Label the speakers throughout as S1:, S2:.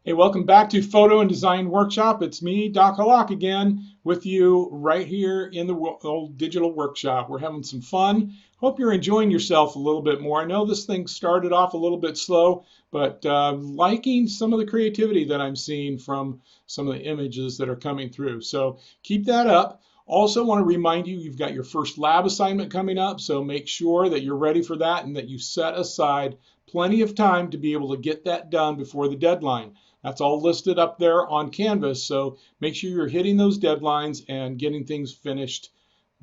S1: Hey, welcome back to Photo and Design Workshop. It's me, Doc Hallaq, again with you right here in the old digital workshop. We're having some fun. Hope you're enjoying yourself a little bit more. I know this thing started off a little bit slow, but liking some of the creativity that I'm seeing from some of the images that are coming through. So keep that up. Also want to remind you, you've got your first lab assignment coming up, so make sure that you're ready for that and that you set aside plenty of time to be able to get that done before the deadline. That's all listed up there on Canvas, so make sure you're hitting those deadlines and getting things finished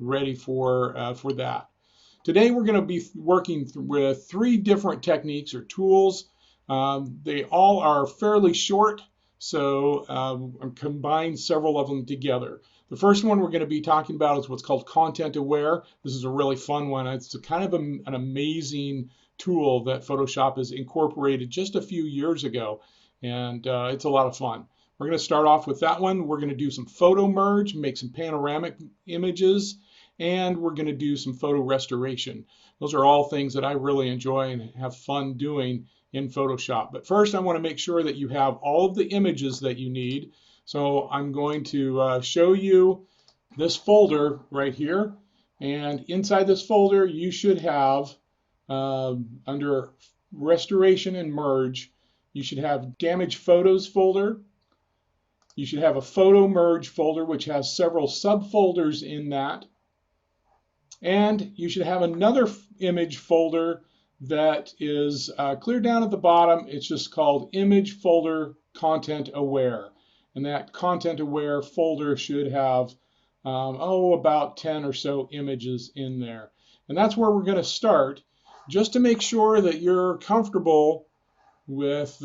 S1: ready for that. Today we're going to be working with three different techniques or tools. They all are fairly short, so I've combined several of them together. The first one we're going to be talking about is what's called content aware. This is a really fun one. It's kind of an amazing tool that Photoshop has incorporated just a few years ago, and it's a lot of fun. We're going to start off with that one. We're going to do some photo merge, make some panoramic images, and we're going to do some photo restoration. Those are all things that I really enjoy and have fun doing in Photoshop. But first, I want to make sure that you have all of the images that you need. So I'm going to show you this folder right here. And inside this folder, you should have, under Restoration and Merge, you should have Damaged Photos folder. You should have a Photo Merge folder, which has several subfolders in that. And you should have another image folder that is clear down at the bottom. It's just called Image Folder Content Aware. And that Content Aware folder should have, about 10 or so images in there. And that's where we're going to start, just to make sure that you're comfortable with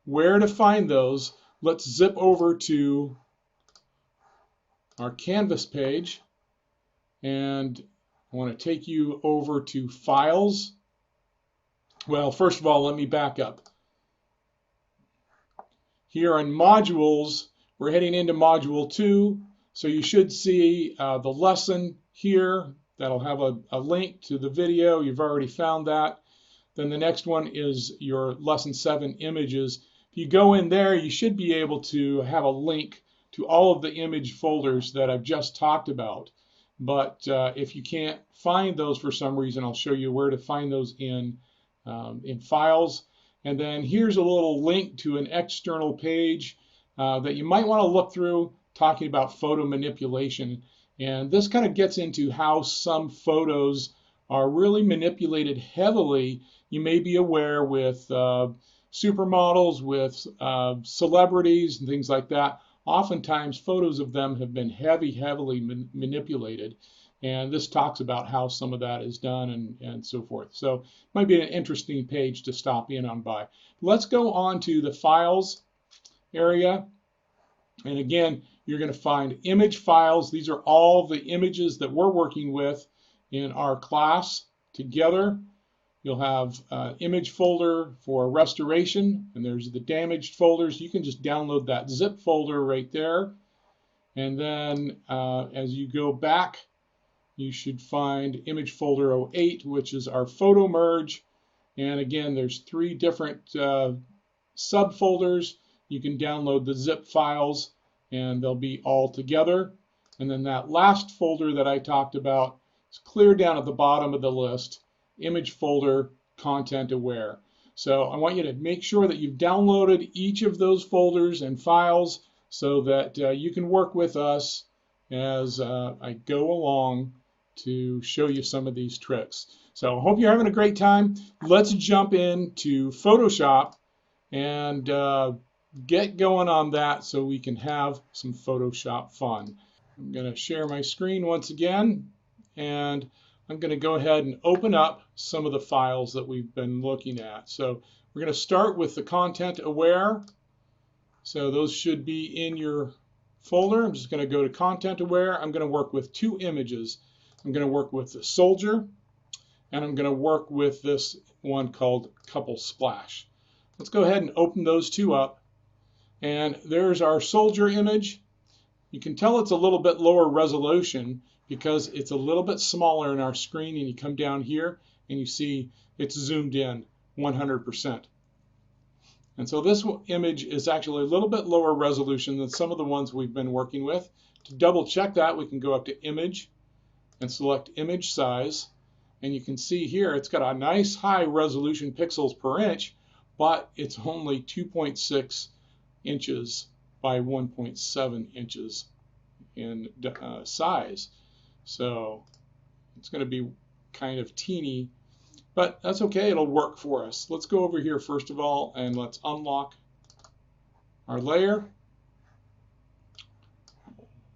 S1: where to find those. Let's zip over to our Canvas page, and I want to take you over to Files. Well, first of all, let me back up. Here on Modules, we're heading into Module 2, so you should see the lesson here. That'll have a link to the video. You've already found that. Then the next one is your Lesson 7 images. If you go in there, you should be able to have a link to all of the image folders that I've just talked about. But if you can't find those for some reason, I'll show you where to find those in Files. And then here's a little link to an external page that you might want to look through, talking about photo manipulation. And this kind of gets into how some photos are really manipulated heavily. You may be aware with supermodels, with celebrities and things like that. Oftentimes photos of them have been heavily manipulated. And this talks about how some of that is done and so forth. So it might be an interesting page to stop in on by. Let's go on to the Files area. And again, you're going to find image files. These are all the images that we're working with in our class together. You'll have an image folder for restoration, and there's the damaged folders. You can just download that zip folder right there. And then as you go back, you should find image folder 08, which is our photo merge. And again, there's three different subfolders. You can download the zip files, and they'll be all together. And then that last folder that I talked about is clear down at the bottom of the list, image folder content aware. So I want you to make sure that you've downloaded each of those folders and files so that you can work with us as I go along to show you some of these tricks. So I hope you're having a great time. Let's jump into Photoshop and get going on that so we can have some Photoshop fun. I'm going to share my screen once again, and I'm going to go ahead and open up some of the files that we've been looking at. So we're going to start with the content aware. So those should be in your folder. I'm just going to go to content aware. I'm going to work with two images. I'm going to work with the soldier, and I'm going to work with this one called couple splash. Let's go ahead and open those two up. And there's our soldier image. You can tell it's a little bit lower resolution because it's a little bit smaller in our screen, and you come down here and you see it's zoomed in 100%. And so this image is actually a little bit lower resolution than some of the ones we've been working with. To double check that, we can go up to Image and select Image Size. And you can see here it's got a nice high resolution pixels per inch, but it's only 2.6 inches by 1.7 inches in size. So it's going to be kind of teeny, but that's okay, it'll work for us. Let's go over here first of all and let's unlock our layer.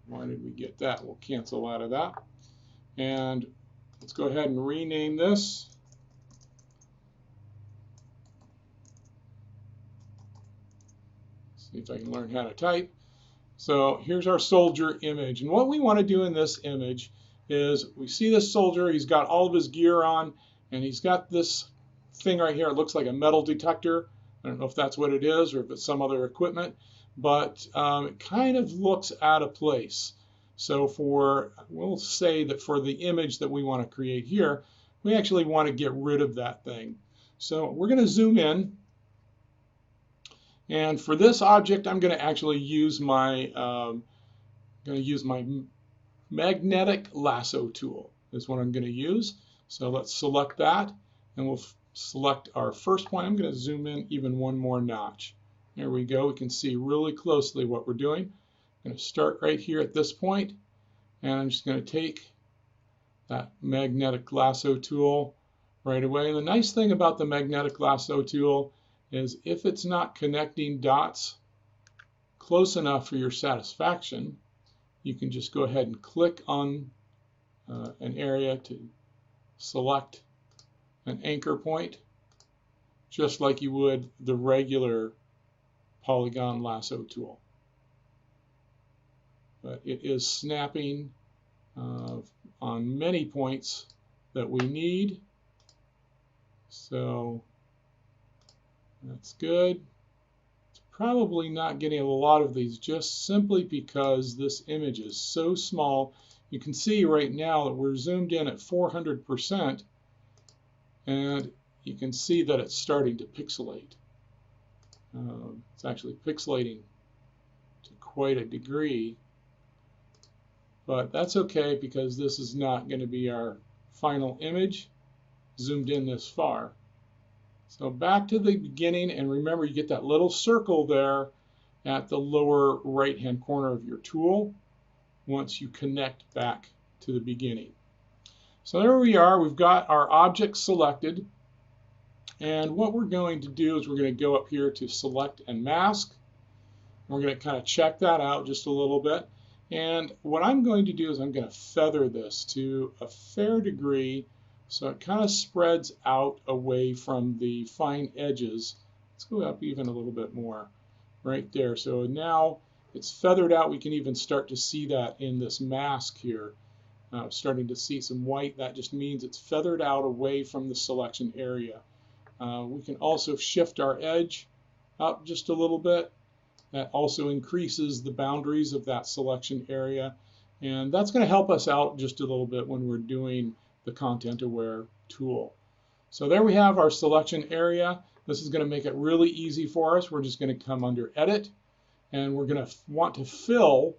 S1: Why did we get that? We'll cancel out of that. And let's go ahead and rename this. See if I can learn how to type. So here's our soldier image. And what we want to do in this image is we see this soldier, he's got all of his gear on, and he's got this thing right here. It looks like a metal detector. I don't know if that's what it is or if it's some other equipment, but it kind of looks out of place. So we'll say that for the image that we want to create here, we actually want to get rid of that thing. So we're going to zoom in. And for this object, I'm going to actually use my magnetic lasso tool is what I'm going to use. So let's select that, and we'll select our first point. I'm going to zoom in even one more notch. There we go. We can see really closely what we're doing. I'm going to start right here at this point, and I'm just going to take that magnetic lasso tool right away. And the nice thing about the magnetic lasso tool is if it's not connecting dots close enough for your satisfaction, you can just go ahead and click on an area to select an anchor point, just like you would the regular polygon lasso tool. But it is snapping on many points that we need. So that's good. It's probably not getting a lot of these just simply because this image is so small. You can see right now that we're zoomed in at 400%, and you can see that it's starting to pixelate. It's actually pixelating to quite a degree, but that's okay because this is not going to be our final image zoomed in this far. So back to the beginning, and remember you get that little circle there at the lower right hand corner of your tool once you connect back to the beginning. So there we are, we've got our object selected, and what we're going to do is we're going to go up here to select and mask. We're going to kind of check that out just a little bit, and what I'm going to do is I'm going to feather this to a fair degree so it kind of spreads out away from the fine edges. Let's go up even a little bit more right there. So now it's feathered out. We can even start to see that in this mask here. Starting to see some white. That just means it's feathered out away from the selection area. We can also shift our edge up just a little bit. That also increases the boundaries of that selection area. And that's going to help us out just a little bit when we're doing the Content Aware tool. So there we have our selection area. This is going to make it really easy for us. We're just going to come under Edit, and we're going to want to fill.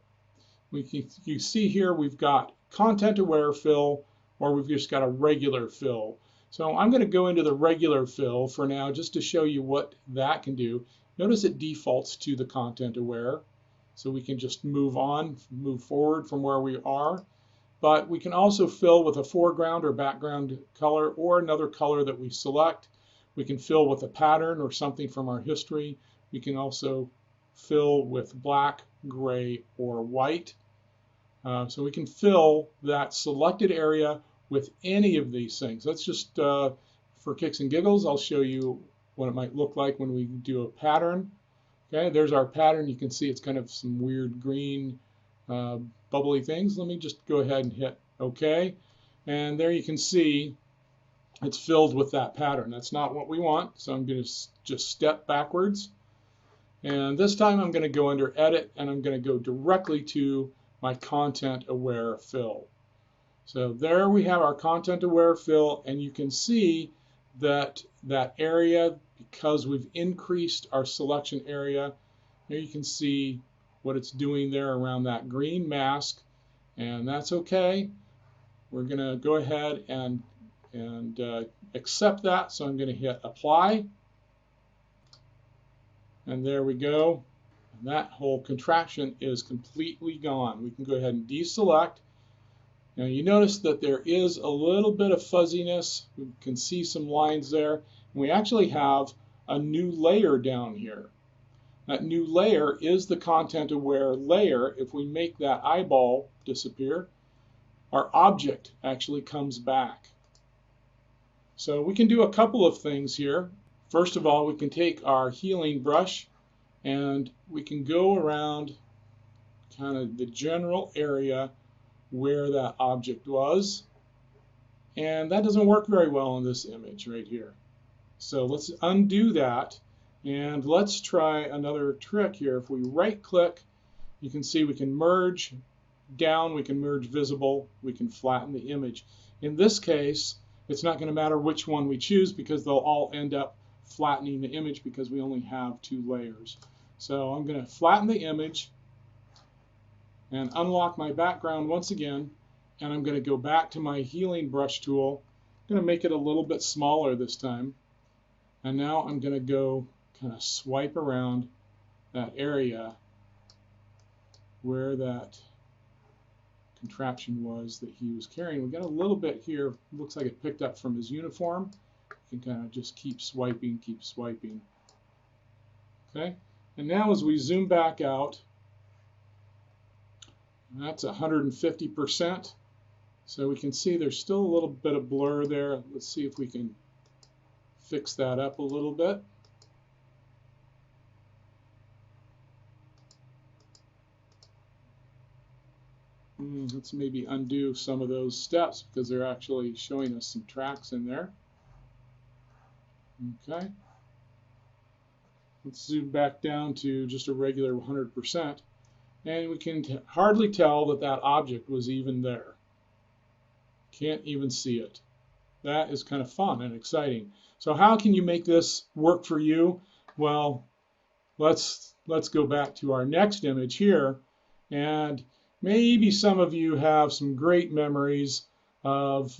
S1: You see here we've got Content Aware Fill, or we've just got a regular fill. So I'm going to go into the regular fill for now just to show you what that can do. Notice it defaults to the Content Aware, so we can just move forward from where we are. But we can also fill with a foreground or background color or another color that we select. We can fill with a pattern or something from our history. We can also fill with black, gray, or white. So we can fill that selected area with any of these things. That's just for kicks and giggles. I'll show you what it might look like when we do a pattern. Okay, there's our pattern. You can see it's kind of some weird green bubbly things. Let me just go ahead and hit OK. And there you can see it's filled with that pattern. That's not what we want, so I'm going to just step backwards. And this time I'm going to go under Edit, and I'm going to go directly to my Content Aware Fill. So there we have our Content Aware Fill, and you can see that area, because we've increased our selection area. Here you can see what it's doing there around that green mask, and that's okay. We're going to go ahead and accept that, so I'm going to hit apply, and there we go. And that whole contraction is completely gone. We can go ahead and deselect. Now you notice that there is a little bit of fuzziness. We can see some lines there. And we actually have a new layer down here. That new layer is the content aware layer. If we make that eyeball disappear, our object actually comes back. So we can do a couple of things here. First of all, we can take our healing brush and we can go around kind of the general area where that object was, and that doesn't work very well in this image right here. So let's undo that, and let's try another trick here. If we right click, you can see we can merge down, we can merge visible, we can flatten the image. In this case, it's not going to matter which one we choose because they'll all end up flattening the image because we only have 2 layers. So I'm going to flatten the image and unlock my background once again, and I'm going to go back to my healing brush tool. I'm going to make it a little bit smaller this time, and now I'm going to go kind of swipe around that area where that contraption was that he was carrying. We got a little bit here, looks like it picked up from his uniform. You can kind of just keep swiping, okay? And now as we zoom back out, that's 150%. So we can see there's still a little bit of blur there. Let's see if we can fix that up a little bit. Let's maybe undo some of those steps because they're actually showing us some tracks in there. Okay. Let's zoom back down to just a regular 100%. And we can hardly tell that that object was even there. Can't even see it. That is kind of fun and exciting. So how can you make this work for you? Well, let's go back to our next image here, and maybe some of you have some great memories of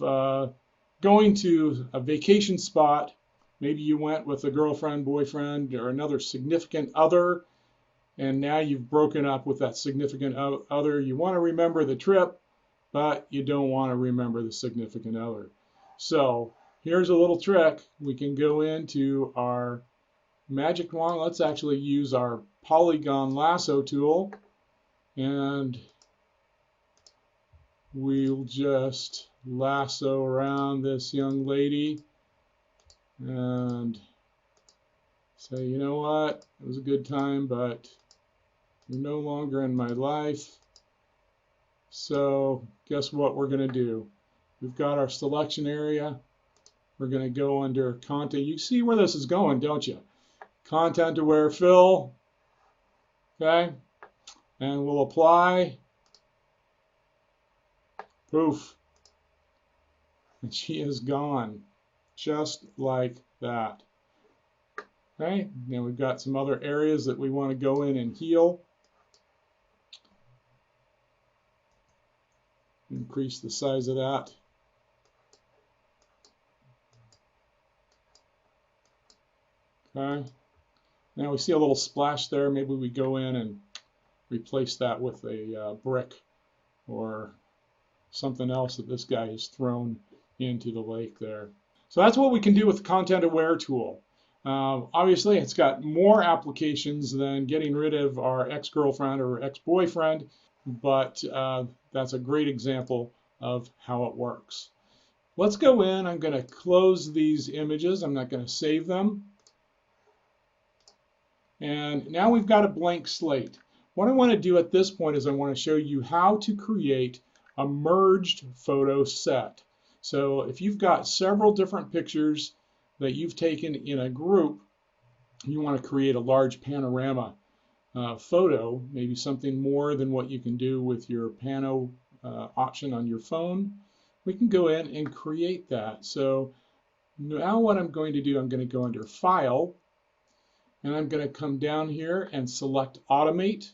S1: going to a vacation spot. Maybe you went with a girlfriend, boyfriend, or another significant other, and now you've broken up with that significant other. You want to remember the trip, but you don't want to remember the significant other. So here's a little trick. We can go into our magic wand. Let's actually use our polygon lasso tool, and we'll just lasso around this young lady and say, you know what, it was a good time, but you're no longer in my life. So guess what we're going to do? We've got our selection area. We're going to go under content. You see where this is going, don't you? Content aware fill. Okay. And we'll apply. Poof. And she is gone. Just like that. Okay. Now we've got some other areas that we want to go in and heal. Increase the size of that. Okay. Now we see a little splash there. Maybe we go in and replace that with a brick or something else that this guy has thrown into the lake there. So that's what we can do with the Content Aware tool. Obviously, it's got more applications than getting rid of our ex-girlfriend or ex-boyfriend, but that's a great example of how it works. Let's go in. I'm going to close these images. I'm not going to save them. And now we've got a blank slate. What I want to do at this point is I want to show you how to create a merged photo set. So if you've got several different pictures that you've taken in a group, you want to create a large panorama photo, maybe something more than what you can do with your pano option on your phone. We can go in and create that. So Now what I'm going to do, I'm going to go under File, and I'm going to come down here and select Automate,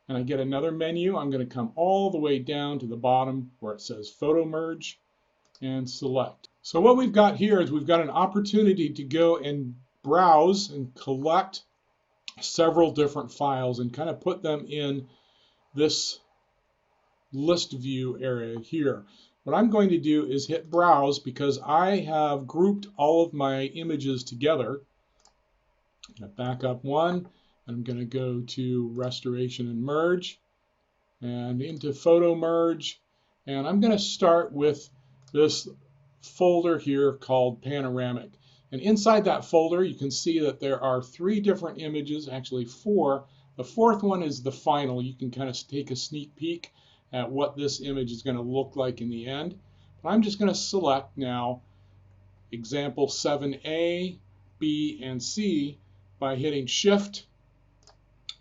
S1: and I get another menu. I'm going to come all the way down to the bottom where it says Photo Merge and select. So what we've got here is we've got an opportunity to go and browse and collect several different files and kind of put them in this list view area here. What I'm going to do is hit browse because I have grouped all of my images together. I'm going to back up one. I'm going to go to restoration and merge and into photo merge, and I'm going to start with this folder here called panoramic. And inside that folder you can see that there are 3 different images, actually 4. The 4th one is the final. You can kind of take a sneak peek at what this image is going to look like in the end. But I'm just going to select now example 7A, B, and C by hitting Shift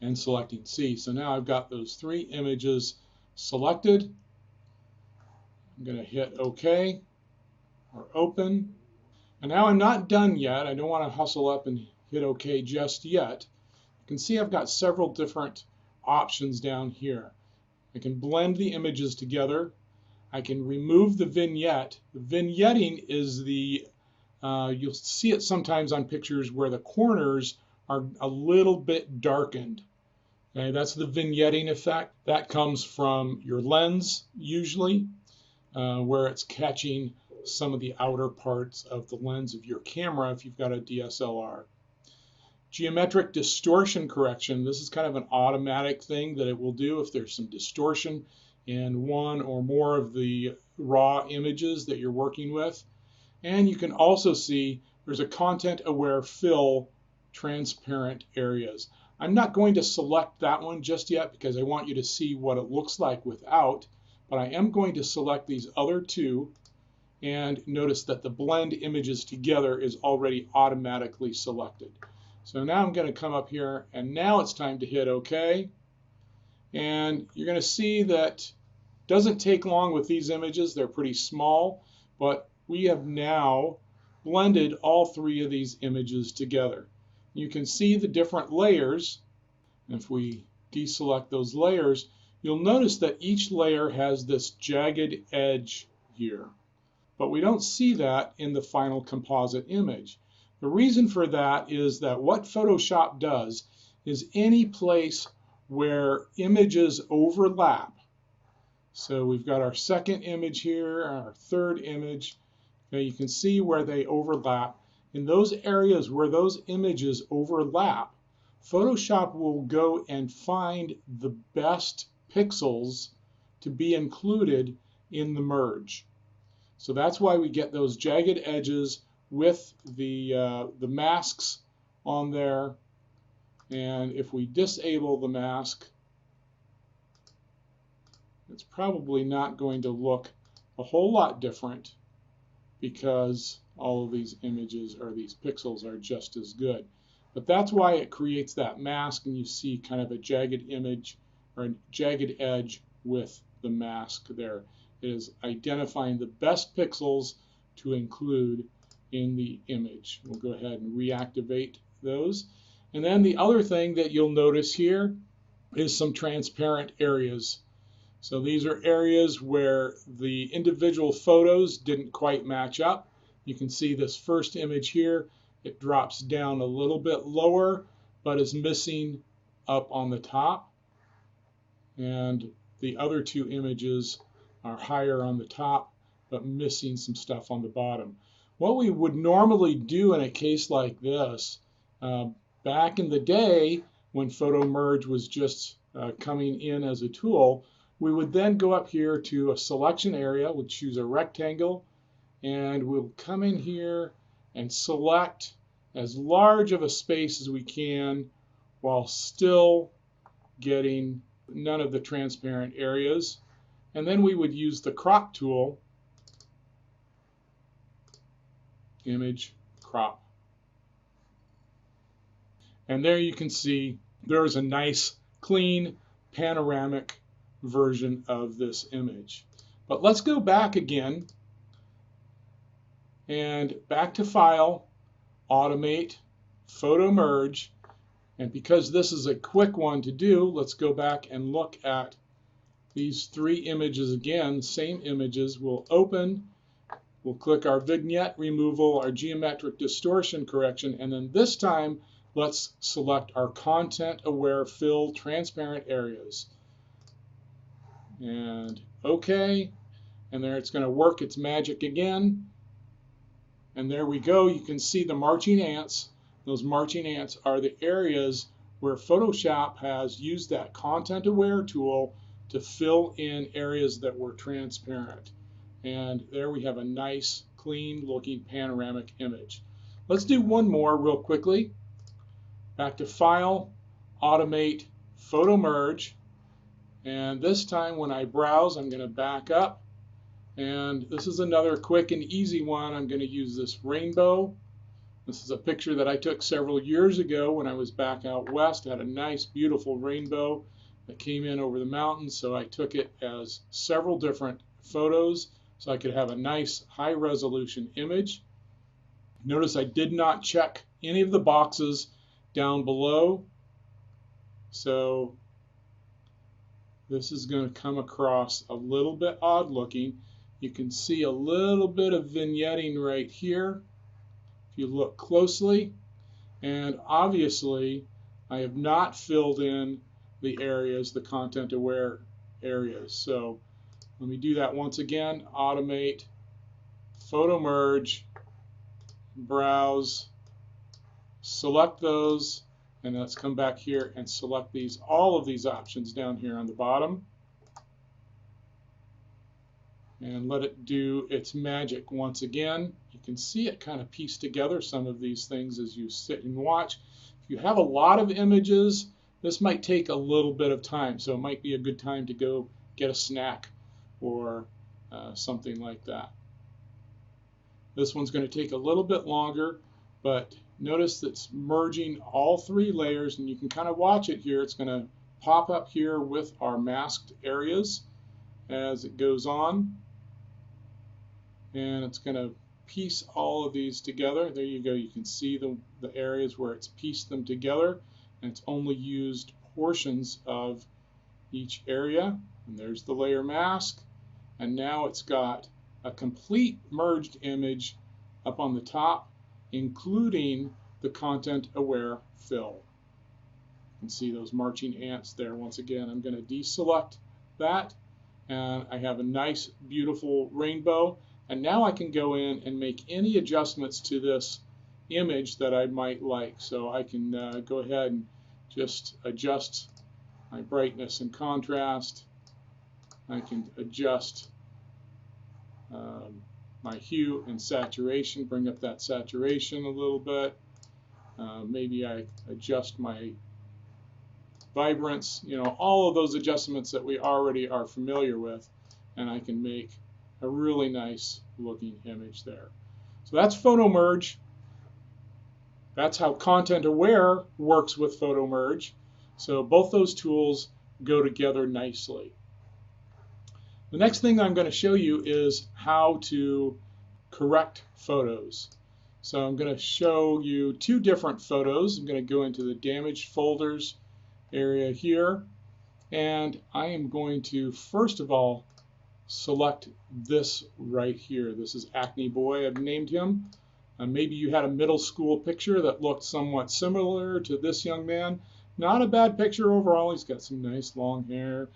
S1: and selecting C. So now I've got those 3 images selected. I'm going to hit OK or Open. And now I'm not done yet. I don't want to hustle up and hit OK just yet. You can see I've got several different options down here. I can blend the images together. I can remove the vignette. The vignetting is the, you'll see it sometimes on pictures where the corners are a little bit darkened. Okay, that's the vignetting effect. That comes from your lens usually, where it's catching some of the outer parts of the lens of your camera if you've got a DSLR. Geometric distortion correction, this is kind of an automatic thing that it will do if there's some distortion in one or more of the raw images that you're working with. And you can also see there's a content aware fill transparent areas. I'm not going to select that one just yet because I want you to see what it looks like without, but I am going to select these other 2, and notice that the blend images together is already automatically selected. So now I'm going to come up here, and now it's time to hit OK. And you're going to see that it doesn't take long with these images. They're pretty small, but we have now blended all 3 of these images together. You can see the different layers. If we deselect those layers, you'll notice that each layer has this jagged edge here. But we don't see that in the final composite image. The reason for that is that what Photoshop does is any place where images overlap. So we've got our 2nd image here, our 3rd image. Now you can see where they overlap. In those areas where those images overlap, Photoshop will go and find the best pixels to be included in the merge. So that's why we get those jagged edges with the masks on there. And if we disable the mask, it's probably not going to look a whole lot different because all of these images or these pixels are just as good. But that's why it creates that mask, and you see kind of a jagged image or a jagged edge with the mask there. It is identifying the best pixels to include in the image. We'll go ahead and reactivate those. And then the other thing that you'll notice here is some transparent areas. So these are areas where the individual photos didn't quite match up. You can see this first image here, it drops down a little bit lower, but is missing up on the top. And the other 2 images are higher on the top, but missing some stuff on the bottom. What we would normally do in a case like this, back in the day when Photo Merge was just coming in as a tool, we would then go up here to a selection area, we'll choose a rectangle, and we'll come in here and select as large of a space as we can while still getting none of the transparent areas. And then we would use the crop tool, image crop. And there you can see there's a nice clean panoramic version of this image. But let's go back again and back to File, Automate, Photo Merge. And because this is a quick one to do, let's go back and look at these three images again. Same images. We'll open, we'll click our vignette removal, our geometric distortion correction, and then this time let's select our content aware fill transparent areas. And OK, and there it's going to work its magic again. And there we go. You can see the marching ants. Those marching ants are the areas where Photoshop has used that content aware tool to fill in areas that were transparent. And there we have a nice, clean looking panoramic image. Let's do one more real quickly. Back to File, Automate, Photo Merge. And this time when I browse, I'm going to back up. And this is another quick and easy one. I'm going to use this rainbow. This is a picture that I took several years ago when I was back out west. I had a nice, beautiful rainbow that came in over the mountains, so I took it as several different photos so I could have a nice, high-resolution image. Notice I did not check any of the boxes down below, so this is going to come across a little bit odd-looking. You can see a little bit of vignetting right here if you look closely, and obviously I have not filled in the areas, the content aware areas. So let me do that once again. Automate, Photo Merge, Browse, select those, and let's come back here and select these, all of these options down here on the bottom. And let it do its magic once again. You can see it kind of piece together some of these things as you sit and watch. If you have a lot of images, this might take a little bit of time, so it might be a good time to go get a snack or something like that. This one's going to take a little bit longer, but notice it's merging all three layers, and you can kind of watch it here. It's going to pop up here with our masked areas as it goes on. And it's going to piece all of these together. There you go. You can see the areas where it's pieced them together, and it's only used portions of each area. And there's the layer mask. And now it's got a complete merged image up on the top, including the content aware fill. You can see those marching ants there. Once again, I'm going to deselect that, and I have a nice, beautiful rainbow. And now I can go in and make any adjustments to this image that I might like. So I can go ahead and just adjust my brightness and contrast. I can adjust my hue and saturation, bring up that saturation a little bit. Maybe I adjust my vibrance, all of those adjustments that we already are familiar with, and I can make a really nice looking image there. So that's Photo Merge. That's how Content Aware works with Photo Merge. So both those tools go together nicely. The next thing I'm going to show you is how to correct photos. So I'm going to show you two different photos. I'm going to go into the damaged folders area here, and I am going to first of all select this right here. This is Acne Boy, I've named him. Maybe you had a middle school picture that looked somewhat similar to this young man. Not a bad picture overall. He's got some nice long hair,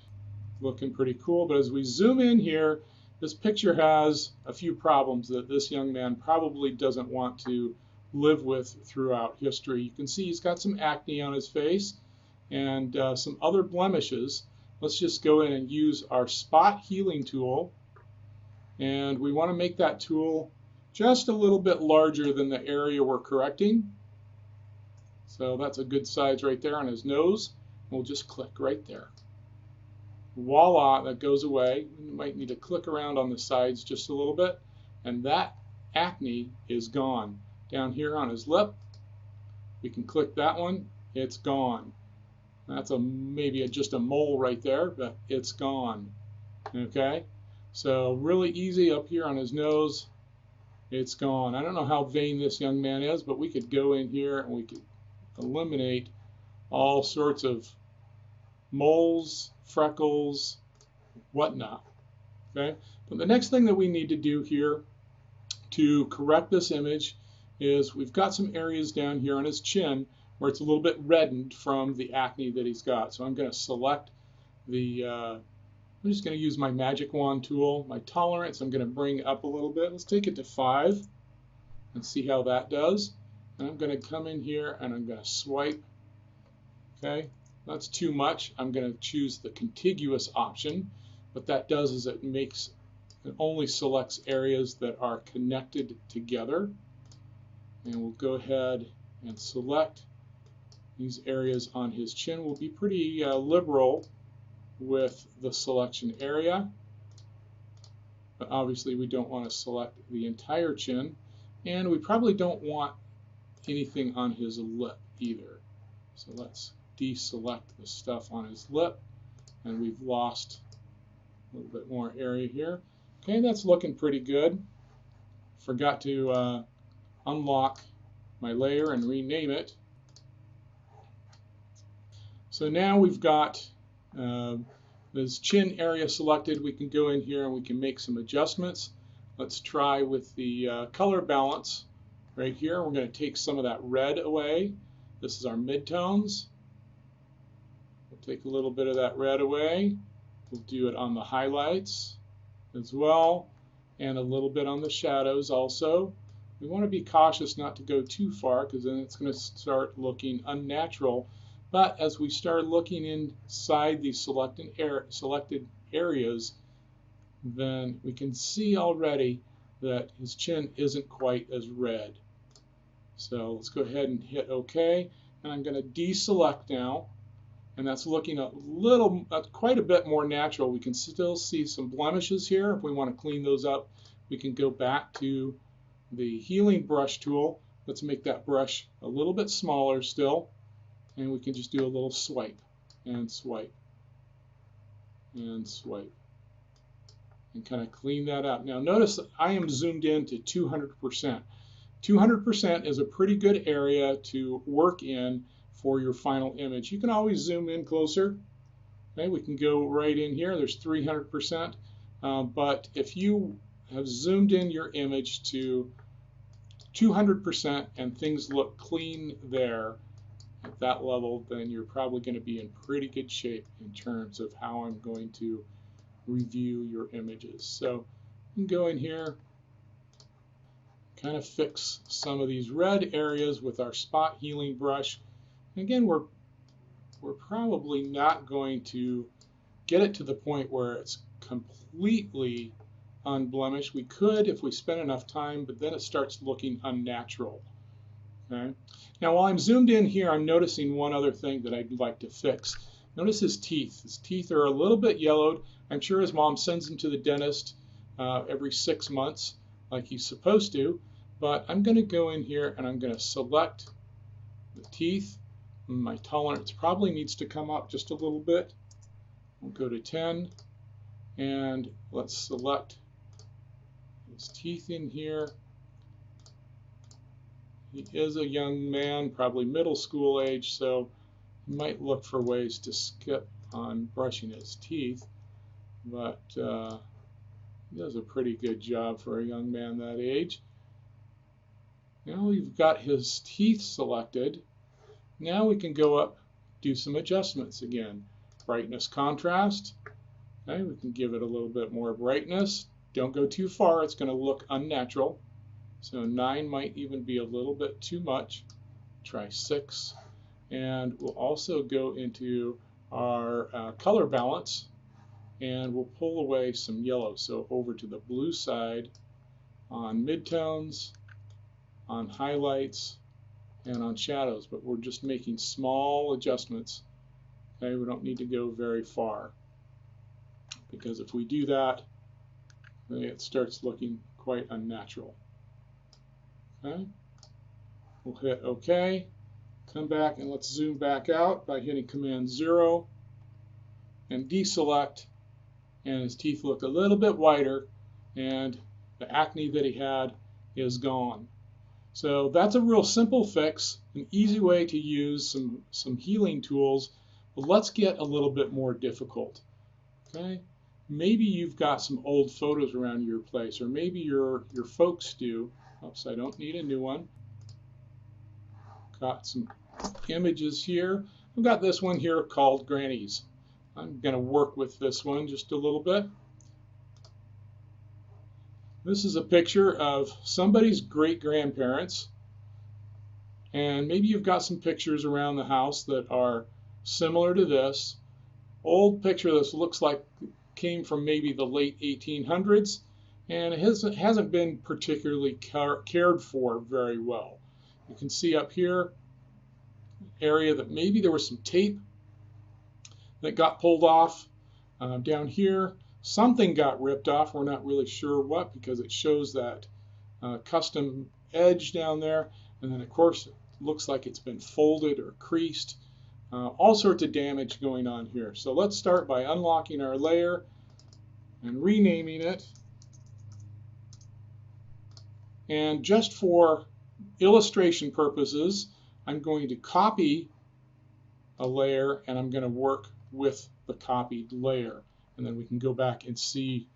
S1: looking pretty cool. But as we zoom in here, this picture has a few problems that this young man probably doesn't want to live with throughout history. You can see he's got some acne on his face and some other blemishes. Let's just go in and use our spot healing tool, and we want to make that tool just a little bit larger than the area we're correcting. So that's a good size right there on his nose. We'll just click right there. Voila, that goes away. You might need to click around on the sides just a little bit, and that acne is gone. Down here on his lip, we can click that one. It's gone. That's maybe just a mole right there, but it's gone. Okay, so really easy up here on his nose. It's gone. I don't know how vain this young man is, but we could go in here and we could eliminate all sorts of moles, freckles, whatnot. Okay? But the next thing that we need to do here to correct this image is we've got some areas down here on his chin where it's a little bit reddened from the acne that he's got. So I'm going to select the, I'm just going to use my magic wand tool, my tolerance. I'm going to bring up a little bit. Let's take it to 5 and see how that does. And I'm going to come in here and I'm going to swipe. Okay, that's too much. I'm going to choose the contiguous option. What that does is it only selects areas that are connected together. And we'll go ahead and select these areas on his chin. We'll be pretty liberal with the selection area, but obviously we don't want to select the entire chin, and we probably don't want anything on his lip either. So let's deselect the stuff on his lip, and we've lost a little bit more area here. Okay, that's looking pretty good. Forgot to unlock my layer and rename it. So now we've got this chin area selected. We can go in here and we can make some adjustments. Let's try with the color balance right here. We're going to take some of that red away. This is our midtones. We'll take a little bit of that red away. We'll do it on the highlights as well, and a little bit on the shadows also. We want to be cautious not to go too far, because then it's going to start looking unnatural. But as we start looking inside these selected areas, then we can see already that his chin isn't quite as red. So let's go ahead and hit OK. And I'm going to deselect now. And that's looking quite a bit more natural. We can still see some blemishes here. If we want to clean those up, we can go back to the healing brush tool. Let's make that brush a little bit smaller still. And we can just do a little swipe and swipe and swipe and kind of clean that up. Now notice that I am zoomed in to 200%. 200% is a pretty good area to work in for your final image. You can always zoom in closer. Okay, we can go right in here. There's 300%. But if you have zoomed in your image to 200% and things look clean there at that level, then you're probably going to be in pretty good shape in terms of how I'm going to review your images. So you can go in here, kind of fix some of these red areas with our spot healing brush. Again, we're probably not going to get it to the point where it's completely unblemished. We could if we spend enough time, but then it starts looking unnatural. Okay. Now, while I'm zoomed in here, I'm noticing one other thing that I'd like to fix. Notice his teeth. His teeth are a little bit yellowed. I'm sure his mom sends him to the dentist every 6 months, like he's supposed to. But I'm going to go in here and I'm going to select the teeth. My tolerance probably needs to come up just a little bit. We'll go to 10, and let's select his teeth in here. He is a young man, probably middle school age, so he might look for ways to skip on brushing his teeth, but he does a pretty good job for a young man that age. Now we've got his teeth selected. Now we can go up, do some adjustments again. Brightness, contrast. Okay, we can give it a little bit more brightness. Don't go too far, it's going to look unnatural. So 9 might even be a little bit too much. Try 6. And we'll also go into our color balance, and we'll pull away some yellow. So over to the blue side on midtones, on highlights, and on shadows, but we're just making small adjustments. Okay, we don't need to go very far, because if we do that, then it starts looking quite unnatural. Okay, we'll hit OK, come back, and let's zoom back out by hitting Command 0 and deselect, and his teeth look a little bit whiter, and the acne that he had is gone. So that's a real simple fix, an easy way to use some healing tools. But let's get a little bit more difficult. Okay? Maybe you've got some old photos around your place, or maybe your folks do. Oops, I don't need a new one. Got some images here. I've got this one here called Grannies. I'm going to work with this one just a little bit. This is a picture of somebody's great-grandparents, and maybe you've got some pictures around the house that are similar to this. Old picture that looks like came from maybe the late 1800s, and it hasn't been particularly cared for very well. You can see up here area that maybe there was some tape that got pulled off. Down here, something got ripped off. We're not really sure what, because it shows that custom edge down there. And then, of course, it looks like it's been folded or creased. All sorts of damage going on here. So let's start by unlocking our layer and renaming it. And just for illustration purposes, I'm going to copy a layer, and I'm going to work with the copied layer, and then we can go back and see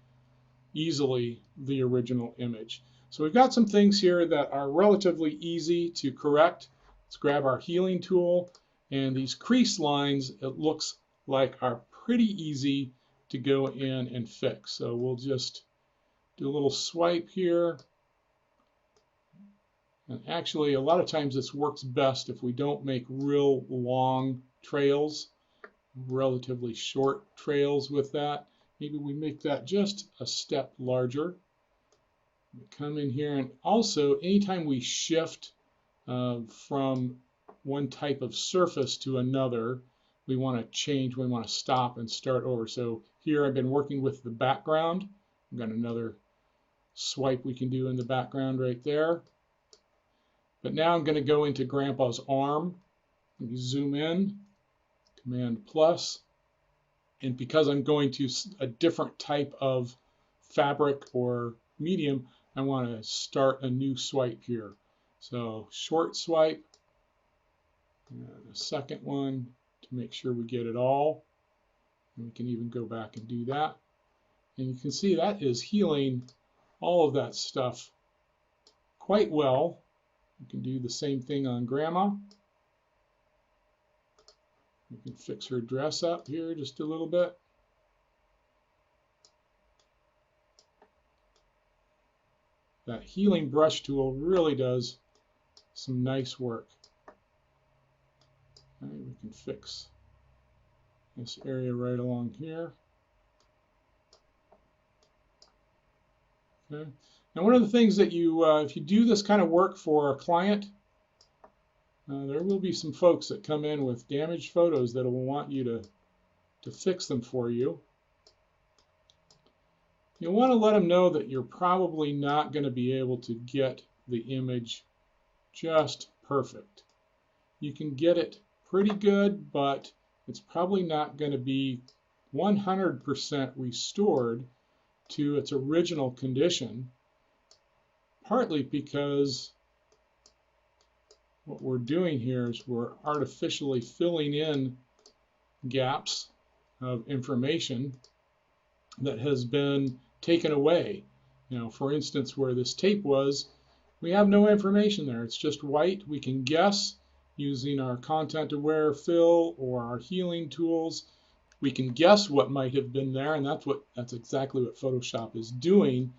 S1: easily the original image. So we've got some things here that are relatively easy to correct. Let's grab our healing tool, and these crease lines, it looks like, are pretty easy to go in and fix. So we'll just do a little swipe here. And actually, a lot of times this works best if we don't make real long trails, relatively short trails with that. Maybe we make that just a step larger. We come in here, and also anytime we shift from one type of surface to another, we want to change, we want to stop and start over. So here I've been working with the background. I've got another swipe we can do in the background right there. But now I'm going to go into Grandpa's arm. Let me zoom in, Command plus, and because I'm going to a different type of fabric or medium, I want to start a new swipe here. So short swipe, and a second one to make sure we get it all. And we can even go back and do that. And you can see that is healing all of that stuff quite well. You can do the same thing on Grandma. We can fix her dress up here just a little bit. That healing brush tool really does some nice work. All right, we can fix this area right along here. Okay. Now, one of the things that you, if you do this kind of work for a client, there will be some folks that come in with damaged photos that will want you to fix them for you. You'll want to let them know that you're probably not going to be able to get the image just perfect. You can get it pretty good, but it's probably not going to be 100% restored to its original condition, partly because what we're doing here is we're artificially filling in gaps of information that has been taken away. You know, for instance, where this tape was, we have no information there. It's just white. We can guess using our content-aware fill or our healing tools. We can guess what might have been there, and that's exactly what Photoshop is doing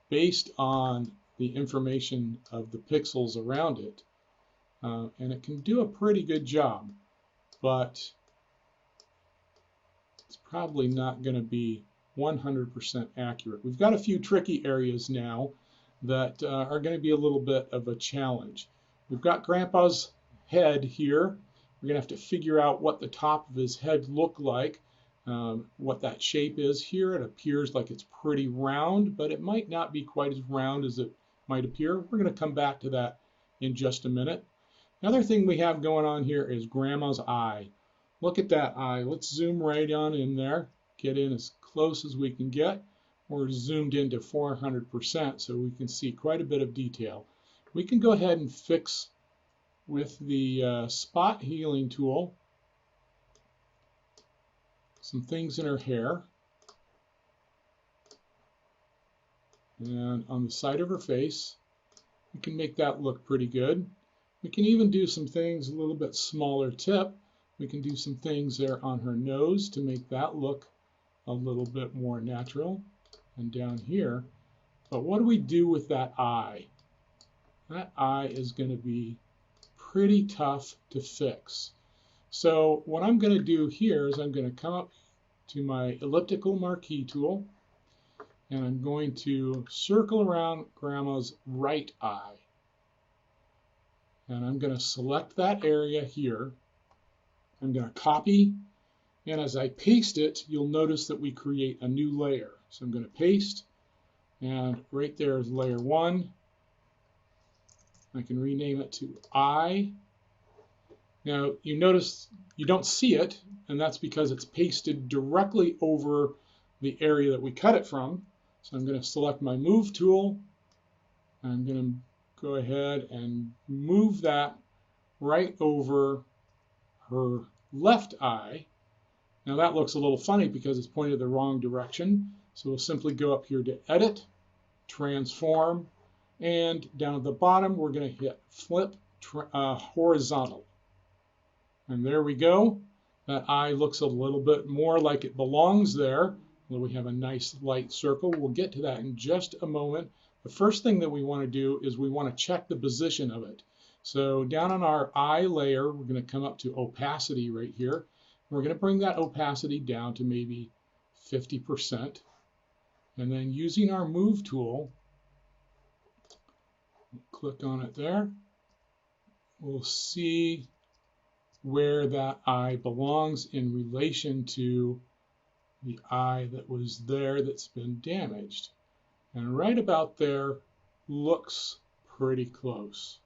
S1: based on the information of the pixels around it. And it can do a pretty good job, but it's probably not going to be 100% accurate. We've got a few tricky areas now that are going to be a little bit of a challenge. We've got Grandpa's head here. We're going to have to figure out what the top of his head looked like, what that shape is. Here it appears like it's pretty round, but it might not be quite as round as it might appear. We're going to come back to that in just a minute. Another thing we have going on here is Grandma's eye. Look at that eye. Let's zoom right on in there, get in as close as we can get. We're zoomed into 400% so we can see quite a bit of detail. We can go ahead and fix with the spot healing tool some things in her hair and on the side of her face. We can make that look pretty good. We can even do some things a little bit smaller tip. We can do some things there on her nose to make that look a little bit more natural, and down here. But what do we do with that eye? That eye is going to be pretty tough to fix. So what I'm going to do here is I'm going to come up to my elliptical marquee tool, and I'm going to circle around Grandma's right eye. And I'm going to select that area here. I'm going to copy, and as I paste it, you'll notice that we create a new layer. So I'm going to paste, and right there is layer 1. I can rename it to I. Now you notice you don't see it, and that's because it's pasted directly over the area that we cut it from. So I'm going to select my move tool. I'm going to go ahead and move that right over her left eye. Now that looks a little funny because it's pointed the wrong direction. So we'll simply go up here to Edit, Transform, and down at the bottom we're going to hit Flip Horizontal. And there we go. That eye looks a little bit more like it belongs there. We have a nice light circle. We'll get to that in just a moment. The first thing that we want to do is we want to check the position of it. So down on our eye layer, we're going to come up to opacity right here. We're going to bring that opacity down to maybe 50%. And then using our move tool, click on it there, we'll see where that eye belongs in relation to the eye that was there that's been damaged. And right about there looks pretty close.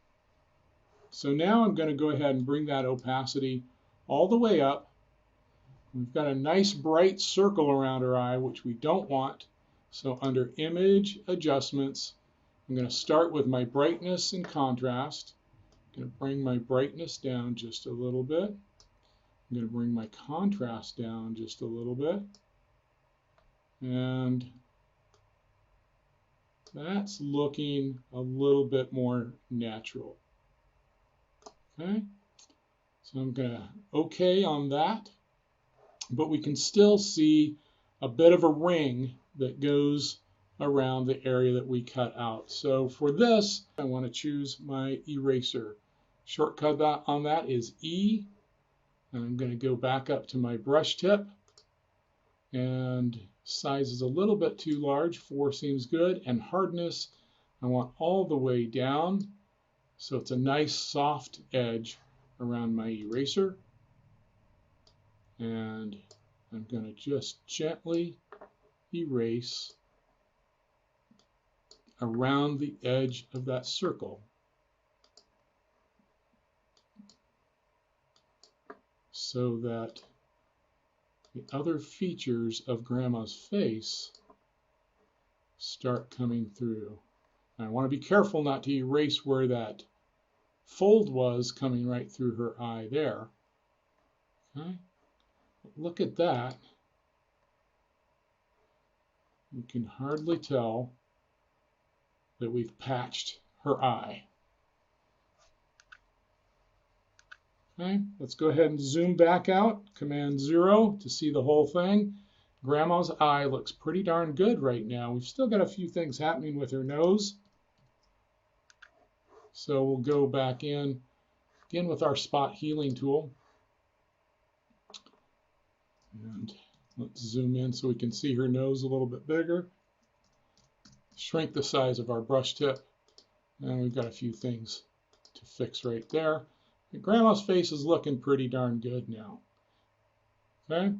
S1: So now I'm going to go ahead and bring that opacity all the way up. We've got a nice bright circle around her eye, which we don't want. So under Image Adjustments, I'm going to start with my brightness and contrast. I'm going to bring my brightness down just a little bit. I'm going to bring my contrast down just a little bit. And that's looking a little bit more natural. Okay, so I'm going to OK on that, but we can still see a bit of a ring that goes around the area that we cut out. So for this, I want to choose my eraser. Shortcut on that is E, and I'm going to go back up to my brush tip, and size is a little bit too large, 4 seems good, and hardness I want all the way down. So it's a nice soft edge around my eraser. And I'm going to just gently erase around the edge of that circle. So that the other features of Grandma's face start coming through. And I want to be careful not to erase where that fold was coming right through her eye there. Okay, look at that. You can hardly tell that we've patched her eye. Okay, let's go ahead and zoom back out, Command 0 to see the whole thing. Grandma's eye looks pretty darn good right now. We've still got a few things happening with her nose. So we'll go back in again with our spot healing tool. And let's zoom in so we can see her nose a little bit bigger. Shrink the size of our brush tip. And we've got a few things to fix right there. And Grandma's face is looking pretty darn good now. Okay.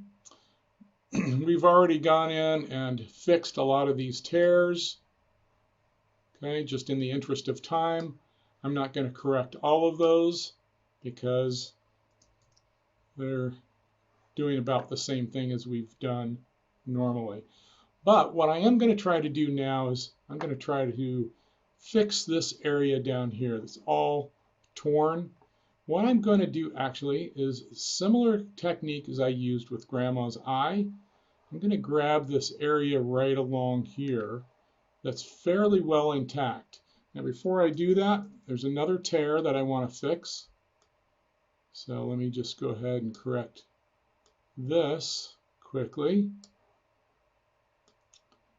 S1: We've already gone in and fixed a lot of these tears. Okay, just in the interest of time, I'm not going to correct all of those because they're doing about the same thing as we've done normally. But what I am going to try to do now is I'm going to try to fix this area down here that's all torn. What I'm going to do actually is a similar technique as I used with Grandma's eye. I'm going to grab this area right along here that's fairly well intact. Now before I do that, there's another tear that I want to fix. So let me just go ahead and correct this quickly.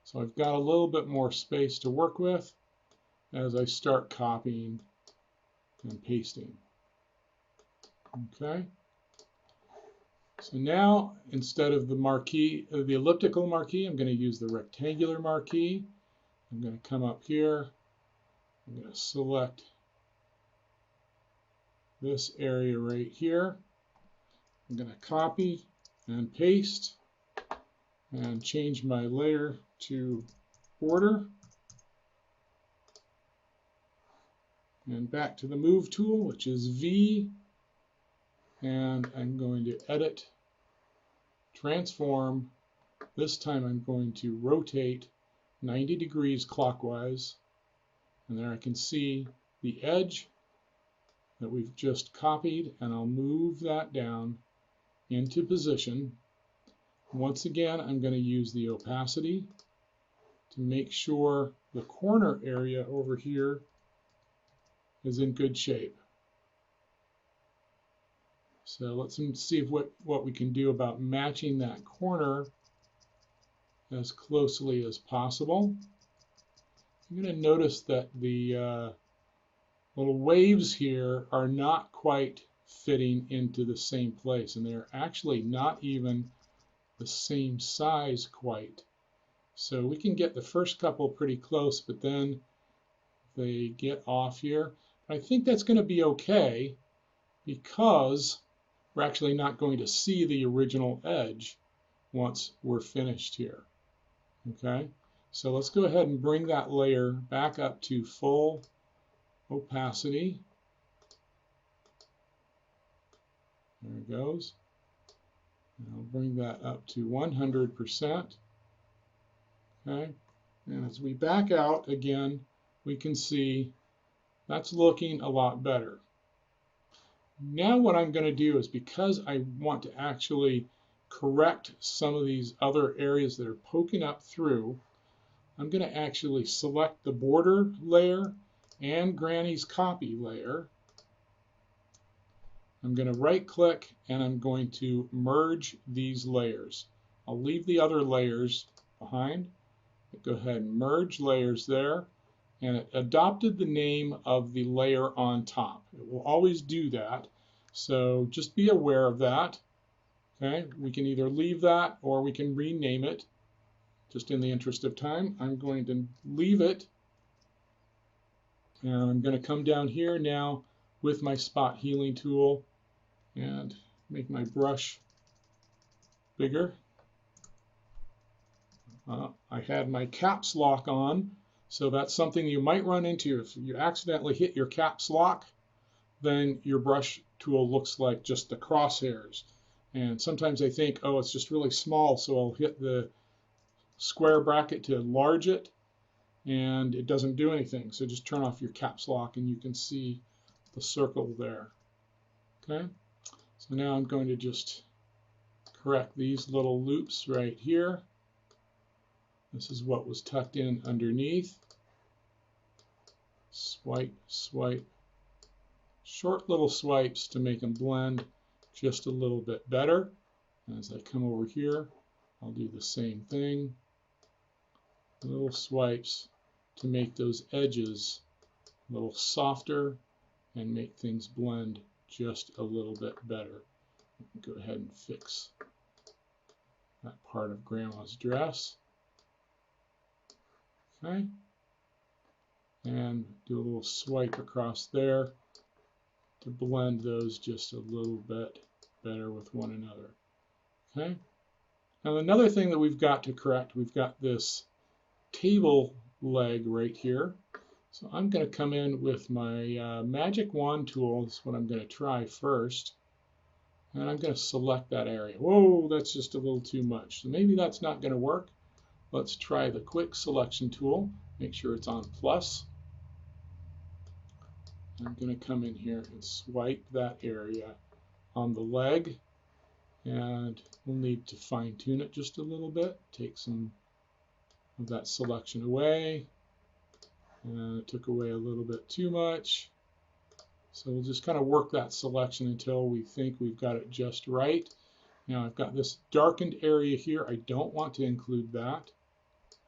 S1: So I've got a little bit more space to work with as I start copying and pasting. Okay. So now, instead of the marquee, the elliptical marquee, I'm going to use the rectangular marquee. I'm going to come up here. I'm going to select this area right here. I'm going to copy and paste and change my layer to border. And back to the Move tool, which is V. And I'm going to edit, transform. This time I'm going to rotate 90 degrees clockwise. And there I can see the edge that we've just copied, and I'll move that down into position. Once again, I'm going to use the opacity to make sure the corner area over here is in good shape. So let's see what we can do about matching that corner as closely as possible. You're going to notice that the little waves here are not quite fitting into the same place, and they're actually not even the same size quite. So we can get the first couple pretty close, but then they get off here. I think that's going to be okay because we're actually not going to see the original edge once we're finished here. Okay, so let's go ahead and bring that layer back up to full opacity. There it goes. And I'll bring that up to 100%. Okay, and as we back out again, we can see that's looking a lot better. Now what I'm going to do is, because I want to actually correct some of these other areas that are poking up through, I'm going to actually select the border layer and Granny's copy layer. I'm going to right click and I'm going to merge these layers. I'll leave the other layers behind. Go ahead and merge layers there, and it adopted the name of the layer on top. It will always do that, so just be aware of that. Okay, we can either leave that or we can rename it. Just in the interest of time, I'm going to leave it, and I'm going to come down here now with my spot healing tool and make my brush bigger. I had my caps lock on, so that's something you might run into. If you accidentally hit your caps lock, then your brush tool looks like just the crosshairs. And sometimes I think, oh, it's just really small, so I'll hit the square bracket to enlarge it, and it doesn't do anything. So just turn off your caps lock and you can see the circle there. Okay, so now I'm going to just correct these little loops right here. This is what was tucked in underneath. Swipe, swipe. Short little swipes to make them blend just a little bit better. As I come over here, I'll do the same thing. Little swipes to make those edges a little softer and make things blend just a little bit better. Go ahead and fix that part of Grandma's dress. Okay, and do a little swipe across there to blend those just a little bit better with one another. Okay, now another thing that we've got to correct, we've got this table leg right here. So I'm going to come in with my magic wand tool. That's what I'm going to try first. And I'm going to select that area. Whoa, that's just a little too much. So maybe that's not going to work. Let's try the quick selection tool. Make sure it's on plus. I'm going to come in here and swipe that area on the leg, and we'll need to fine tune it just a little bit. Take some of that selection away, and it took away a little bit too much. So we'll just kind of work that selection until we think we've got it just right. Now I've got this darkened area here. I don't want to include that.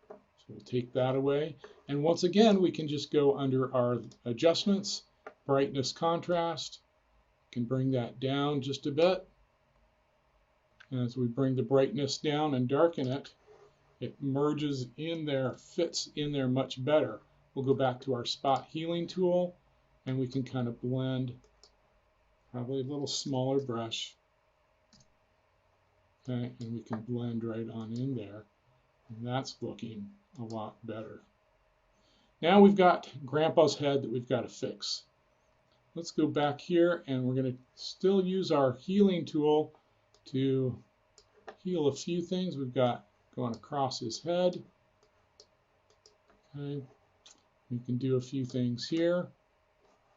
S1: So we'll take that away. And once again, we can just go under our adjustments, brightness, contrast. Can bring that down just a bit. And as we bring the brightness down and darken it, it merges in there, fits in there much better. We'll go back to our spot healing tool, and we can kind of blend, probably a little smaller brush. Okay, and we can blend right on in there. And that's looking a lot better. Now we've got Grandpa's head that we've got to fix. Let's go back here, and we're going to still use our healing tool to heal a few things. We've got going across his head. Okay, we can do a few things here.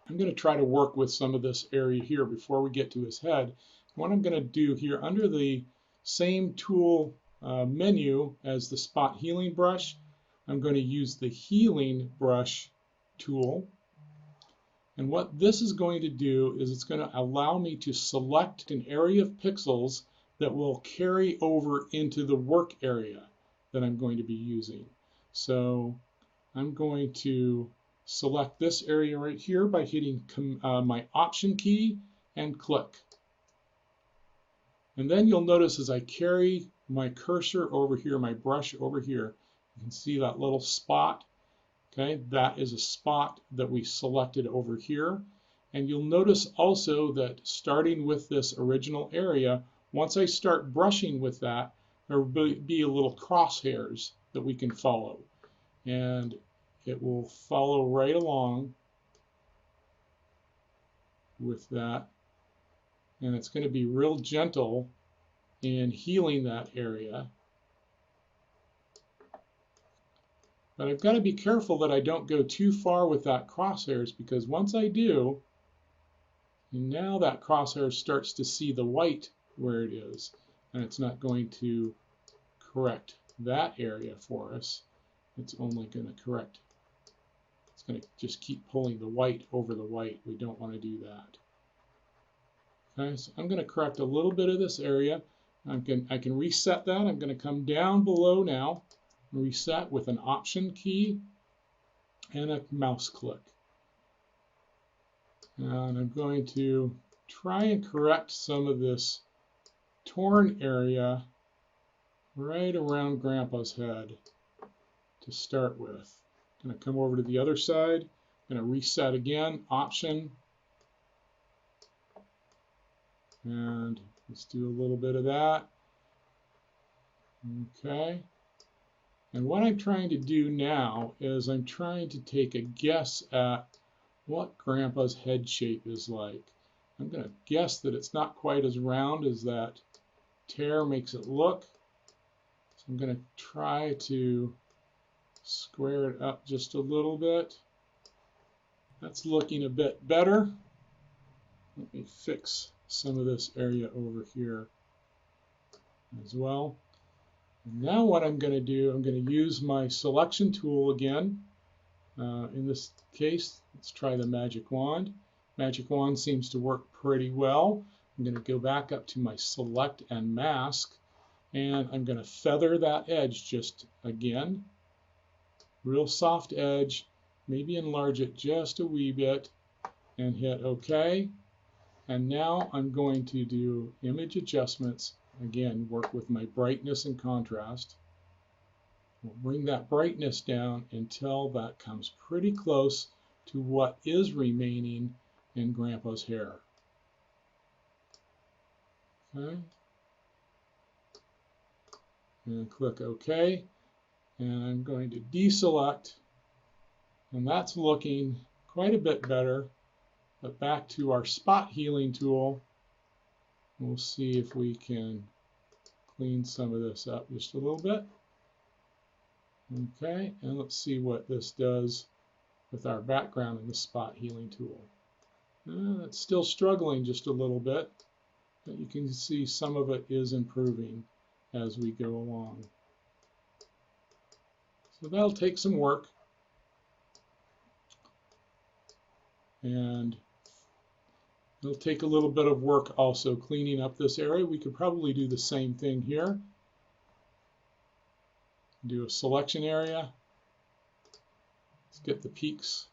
S1: I'm going to try to work with some of this area here before we get to his head. What I'm going to do here, under the same tool menu as the spot healing brush, I'm going to use the healing brush tool. And what this is going to do is it's going to allow me to select an area of pixels that will carry over into the work area that I'm going to be using. So I'm going to select this area right here by hitting my Option key and click. And then you'll notice as I carry my cursor over here, my brush over here, you can see that little spot. Okay, that is a spot that we selected over here. And you'll notice also that starting with this original area, once I start brushing with that, there will be a little crosshairs that we can follow. And it will follow right along with that. And it's going to be real gentle in healing that area. But I've got to be careful that I don't go too far with that crosshairs, because once I do, now that crosshair starts to see the white where it is, and it's not going to correct that area for us. It's only going to correct. It's going to just keep pulling the white over the white. We don't want to do that. Okay, so I'm going to correct a little bit of this area. I can reset that. I'm going to come down below now, reset with an Option key and a mouse click. And I'm going to try and correct some of this torn area right around Grandpa's head to start with. I'm going to come over to the other side. I'm going to reset again, Option. And let's do a little bit of that. Okay. And what I'm trying to do now is I'm trying to take a guess at what Grandpa's head shape is like. I'm going to guess that it's not quite as round as that tear makes it look. So I'm going to try to square it up just a little bit. That's looking a bit better. Let me fix some of this area over here as well. And now what I'm going to do, I'm going to use my selection tool again. In this case, let's try the magic wand. Magic wand seems to work pretty well. I'm going to go back up to my select and mask, and I'm going to feather that edge just again. Real soft edge, maybe enlarge it just a wee bit, and hit OK. And now I'm going to do image adjustments. Again, work with my brightness and contrast. We'll bring that brightness down until that comes pretty close to what is remaining in Grandpa's hair. Okay. And click OK. And I'm going to deselect. And that's looking quite a bit better. But back to our spot healing tool. We'll see if we can clean some of this up just a little bit. Okay, and let's see what this does with our background in the spot healing tool. It's still struggling just a little bit, but you can see some of it is improving as we go along. So that'll take some work. And it'll take a little bit of work also cleaning up this area. We could probably do the same thing here. Do a selection area. Let's get the peaks.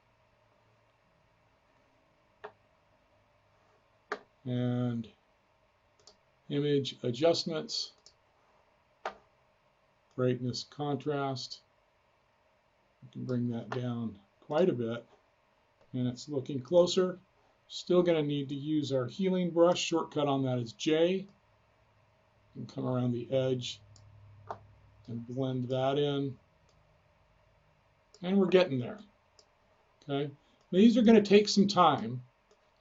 S1: And image adjustments. Brightness, contrast. We can bring that down quite a bit. And it's looking closer. Still going to need to use our healing brush. Shortcut on that is J. And come around the edge and blend that in. And we're getting there. Okay. These are going to take some time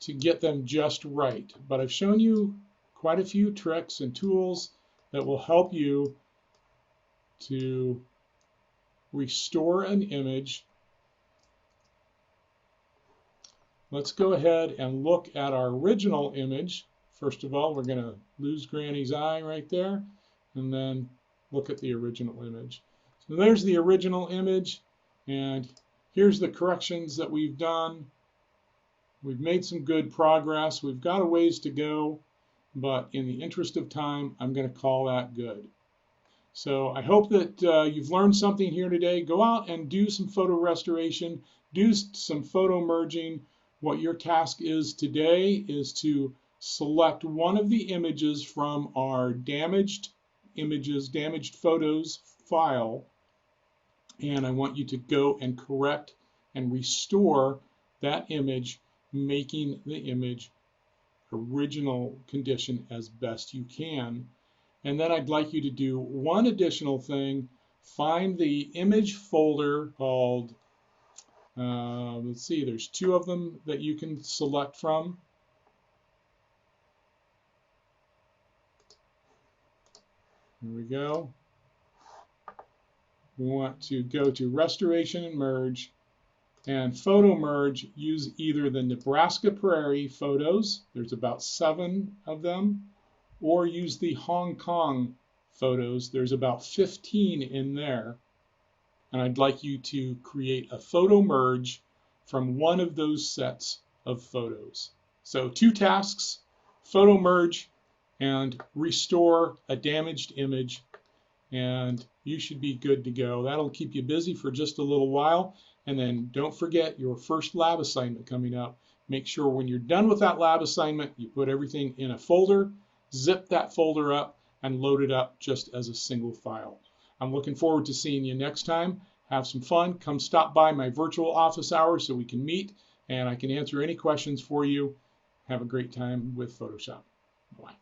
S1: to get them just right, but I've shown you quite a few tricks and tools that will help you to restore an image. Let's go ahead and look at our original image. First of all, we're going to lose Granny's eye right there, and then look at the original image. So there's the original image, and here's the corrections that we've done. We've made some good progress. We've got a ways to go, but in the interest of time, I'm going to call that good. So I hope that you've learned something here today. Go out and do some photo restoration, do some photo merging. What your task is today is to select one of the images from our damaged images, damaged photos file, and I want you to go and correct and restore that image, making the image original condition as best you can. And then I'd like you to do one additional thing. Find the image folder called, let's see, there's two of them that you can select from. Here we go. We want to go to Restoration and Merge, and Photo Merge. Use either the Nebraska Prairie photos, there's about 7 of them, or use the Hong Kong photos, there's about 15 in there. And I'd like you to create a photo merge from one of those sets of photos. So 2 tasks, photo merge and restore a damaged image, and you should be good to go. That'll keep you busy for just a little while. And then don't forget your first lab assignment coming up. Make sure when you're done with that lab assignment, you put everything in a folder, zip that folder up, and load it up just as a single file. I'm looking forward to seeing you next time. Have some fun. Come stop by my virtual office hours so we can meet and I can answer any questions for you. Have a great time with Photoshop. Bye.